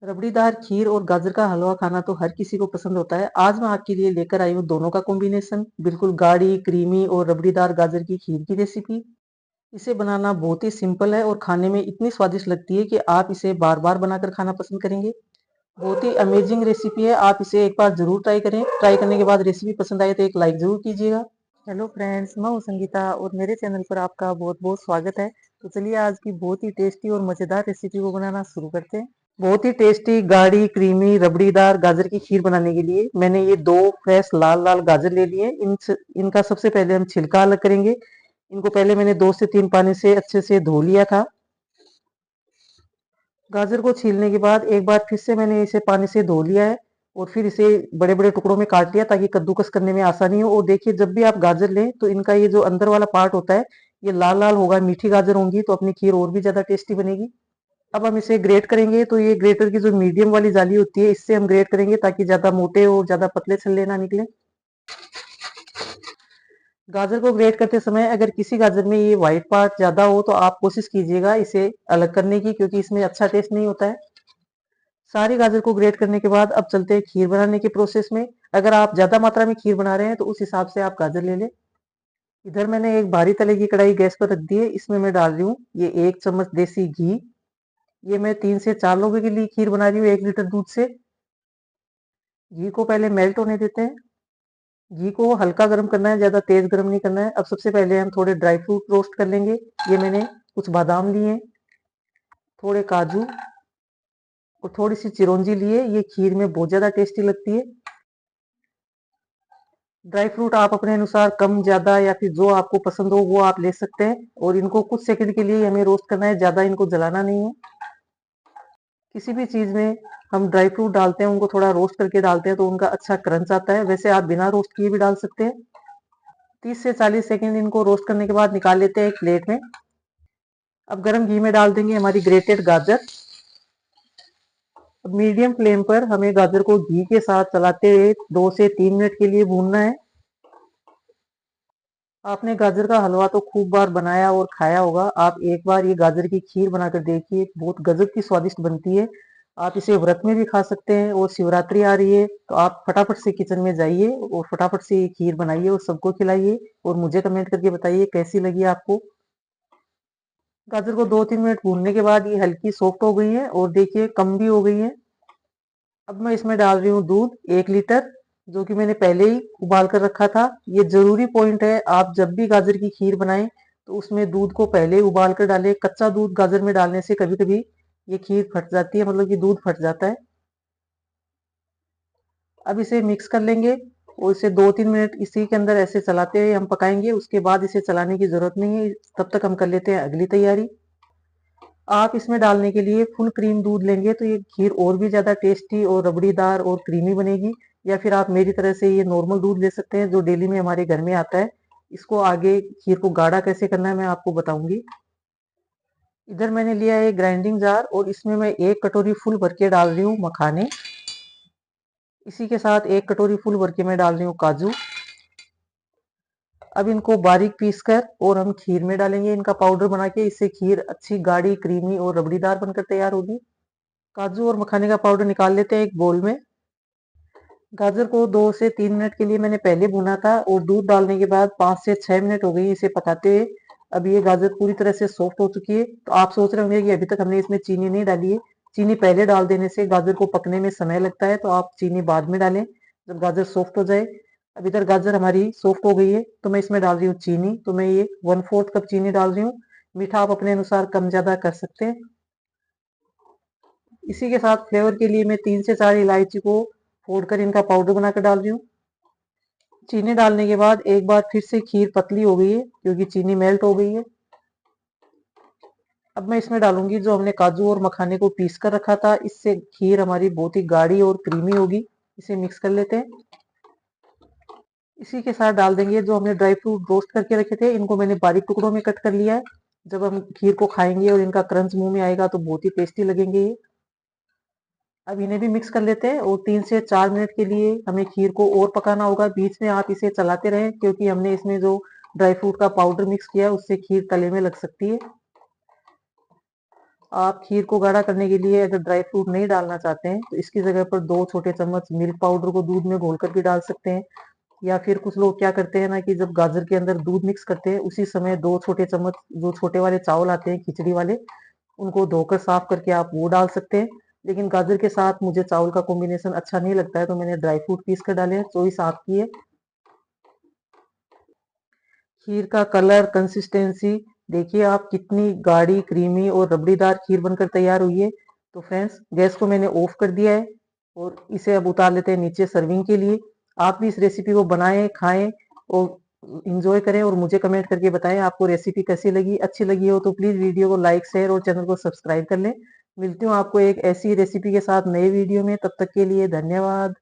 रबड़ीदार खीर और गाजर का हलवा खाना तो हर किसी को पसंद होता है। आज मैं आपके लिए लेकर आई हूँ दोनों का कॉम्बिनेशन, बिल्कुल गाढ़ी, क्रीमी और रबड़ीदार गाजर की खीर की रेसिपी। इसे बनाना बहुत ही सिंपल है और खाने में इतनी स्वादिष्ट लगती है कि आप इसे बार-बार बनाकर खाना पसंद करेंगे। बहुत ही अमेजिंग रेसिपी है, आप इसे एक बार ज़रूर ट्राई करें। ट्राई करने के बाद रेसिपी पसंद आए तो एक लाइक ज़रूर कीजिएगा। हेलो फ्रेंड्स, मैं हूँ संगीता और मेरे चैनल पर आपका बहुत-बहुत स्वागत है। तो चलिए आज की बहुत ही टेस्टी और मज़ेदार रेसिपी को बनाना शुरू करते हैं। बहुत ही टेस्टी गाढ़ी क्रीमी रबड़ीदार गाजर की खीर बनाने के लिए मैंने ये दो फ्रेश लाल लाल गाजर ले लिए। इनका सबसे पहले हम छिलका अलग करेंगे। इनको पहले मैंने 2 से 3 पानी से अच्छे से धो लिया था। गाजर को छीलने के बाद एक बार फिर से मैंने इसे पानी से धो लिया है और फिर इसे बड़े बड़े टुकड़ों में काट लिया ताकि कद्दूकस करने में आसानी हो। और देखिए, जब भी आप गाजर लें तो इनका ये जो अंदर वाला पार्ट होता है ये लाल लाल होगा। मीठी गाजर होंगी तो अपनी खीर और भी ज्यादा टेस्टी बनेगी। अब हम इसे ग्रेट करेंगे तो ये ग्रेटर की जो मीडियम वाली जाली होती है इससे हम ग्रेट करेंगे ताकि ज्यादा मोटे और ज्यादा पतले छल्ले ना निकले। गाजर को ग्रेट करते समय अगर किसी गाजर में ये व्हाइट पार्ट ज्यादा हो तो आप कोशिश कीजिएगा इसे अलग करने की, क्योंकि इसमें अच्छा टेस्ट नहीं होता है। सारी गाजर को ग्रेट करने के बाद अब चलते हैं खीर बनाने के प्रोसेस में। अगर आप ज्यादा मात्रा में खीर बना रहे हैं तो उस हिसाब से आप गाजर ले लें। इधर मैंने एक भारी तले की कढ़ाई गैस पर रख दी है। इसमें मैं डाल रही हूँ ये 1 चम्मच देसी घी। ये मैं 3 से 4 लोगों के लिए खीर बना रही हूँ 1 लीटर दूध से। घी को पहले मेल्ट होने देते हैं। घी को हल्का गर्म करना है, ज्यादा तेज गर्म नहीं करना है। अब सबसे पहले हम थोड़े ड्राई फ्रूट रोस्ट कर लेंगे। ये मैंने कुछ बादाम लिए हैं, थोड़े काजू और थोड़ी सी चिरौंजी लिए। ये खीर में बहुत ज्यादा टेस्टी लगती है। ड्राई फ्रूट आप अपने अनुसार कम ज्यादा या फिर जो आपको पसंद हो वो आप ले सकते हैं। और इनको कुछ सेकंड के लिए हमें रोस्ट करना है, ज्यादा इनको जलाना नहीं है। किसी भी चीज में हम ड्राई फ्रूट डालते हैं उनको थोड़ा रोस्ट करके डालते हैं तो उनका अच्छा क्रंच आता है। वैसे आप बिना रोस्ट किए भी डाल सकते हैं। 30 से 40 सेकंड इनको रोस्ट करने के बाद निकाल लेते हैं एक प्लेट में। अब गरम घी में डाल देंगे हमारी ग्रेटेड गाजर। अब मीडियम फ्लेम पर हमें गाजर को घी के साथ चलाते हुए 2 से 3 मिनट के लिए भूनना है। आपने गाजर का हलवा तो खूब बार बनाया और खाया होगा। आप एक बार ये गाजर की खीर बनाकर देखिए, बहुत गजब की स्वादिष्ट बनती है। आप इसे व्रत में भी खा सकते हैं और शिवरात्रि आ रही है तो आप फटाफट से किचन में जाइए और फटाफट से ये खीर बनाइए और सबको खिलाइए। और मुझे कमेंट करके बताइए कैसी लगी आपको। गाजर को 2-3 मिनट भूनने के बाद ये हल्की सॉफ्ट हो गई है और देखिए कम भी हो गई है। अब मैं इसमें डाल रही हूँ दूध 1 लीटर, जो कि मैंने पहले ही उबाल कर रखा था। ये जरूरी पॉइंट है, आप जब भी गाजर की खीर बनाएं तो उसमें दूध को पहले ही उबाल कर डालें। कच्चा दूध गाजर में डालने से कभी कभी ये खीर फट जाती है, मतलब कि दूध फट जाता है। अब इसे मिक्स कर लेंगे और इसे 2-3 मिनट इसी के अंदर ऐसे चलाते हुए हम पकाएंगे। उसके बाद इसे चलाने की जरूरत नहीं है। तब तक हम कर लेते हैं अगली तैयारी। आप इसमें डालने के लिए फुल क्रीम दूध लेंगे तो ये खीर और भी ज्यादा टेस्टी और रबड़ीदार और क्रीमी बनेगी। या फिर आप मेरी तरह से ये नॉर्मल दूध ले सकते हैं जो डेली में हमारे घर में आता है। इसको आगे खीर को गाढ़ा कैसे करना है मैं आपको बताऊंगी। इधर मैंने लिया है ग्राइंडिंग जार और इसमें मैं 1 कटोरी फुल भर के डाल रही हूँ मखाने। इसी के साथ 1 कटोरी फुल भर के मैं डाल रही हूँ काजू। अब इनको बारीक पीस कर और हम खीर में डालेंगे इनका पाउडर बना के। इससे खीर अच्छी गाढ़ी क्रीमी और रबड़ीदार बनकर तैयार होगी। काजू और मखाने का पाउडर निकाल लेते हैं एक बोल में। गाजर को 2 से 3 मिनट के लिए मैंने पहले भुना था और दूध डालने के बाद 5 से 6 मिनट हो गई इसे पकाते हुए। अब ये गाजर पूरी तरह से सॉफ्ट हो चुकी है। तो आप सोच रहे होंगे कि अभी तक हमने इसमें चीनी नहीं डाली है। चीनी पहले डाल देने से गाजर को पकने में समय लगता है, तो आप चीनी बाद में डालें जब गाजर सॉफ्ट हो जाए। अब इधर गाजर हमारी सॉफ्ट हो गई है तो मैं इसमें डाल रही हूँ चीनी। तो मैं ये 1/4 कप चीनी डाल रही हूँ। मीठा आप अपने अनुसार कम ज्यादा कर सकते हैं। इसी के साथ फ्लेवर के लिए मैं 3 से 4 इलायची को फोड़कर इनका पाउडर बनाकर डाल रही हूँ। चीनी डालने के बाद एक बार फिर से खीर पतली हो गई है क्योंकि चीनी मेल्ट हो गई है। अब मैं इसमें डालूंगी जो हमने काजू और मखाने को पीस कर रखा था। इससे खीर हमारी बहुत ही गाढ़ी और क्रीमी होगी। इसे मिक्स कर लेते हैं। इसी के साथ डाल देंगे जो हमने ड्राई फ्रूट रोस्ट करके रखे थे। इनको मैंने बारीक टुकड़ों में कट कर लिया है। जब हम खीर को खाएंगे और इनका क्रंच मुंह में आएगा तो बहुत ही टेस्टी लगेंगे ये। अब इन्हें भी मिक्स कर लेते हैं और 3 से 4 मिनट के लिए हमें खीर को और पकाना होगा। बीच में आप इसे चलाते रहें क्योंकि हमने इसमें जो ड्राई फ्रूट का पाउडर मिक्स किया है उससे खीर तले में लग सकती है। आप खीर को गाढ़ा करने के लिए अगर ड्राई फ्रूट नहीं डालना चाहते हैं तो इसकी जगह पर 2 छोटे चम्मच मिल्क पाउडर को दूध में घोलकर भी डाल सकते हैं। या फिर कुछ लोग क्या करते हैं ना कि जब गाजर के अंदर दूध मिक्स करते हैं उसी समय 2 छोटे चम्मच जो छोटे वाले चावल आते हैं खिचड़ी वाले, उनको धोकर साफ करके आप वो डाल सकते हैं। लेकिन गाजर के साथ मुझे चावल का कॉम्बिनेशन अच्छा नहीं लगता है तो मैंने ड्राई फ्रूट पीस कर डाले हैं, चॉइस आपकी है। खीर का कलर, कंसिस्टेंसी देखिए आप कितनी गाढ़ी, क्रीमी और रबड़ीदार खीर बनकर तैयार हुई है। तो फ्रेंड्स गैस को मैंने ऑफ कर दिया है और इसे अब उतार लेते हैं नीचे सर्विंग के लिए। आप भी इस रेसिपी को बनाएं, खाएं और इंजॉय करें और मुझे कमेंट करके बताएं आपको रेसिपी कैसी लगी। अच्छी लगी हो तो प्लीज वीडियो को लाइक, शेयर और चैनल को सब्सक्राइब कर लें। मिलती हूँ आपको एक ऐसी रेसिपी के साथ नए वीडियो में, तब तक के लिए धन्यवाद।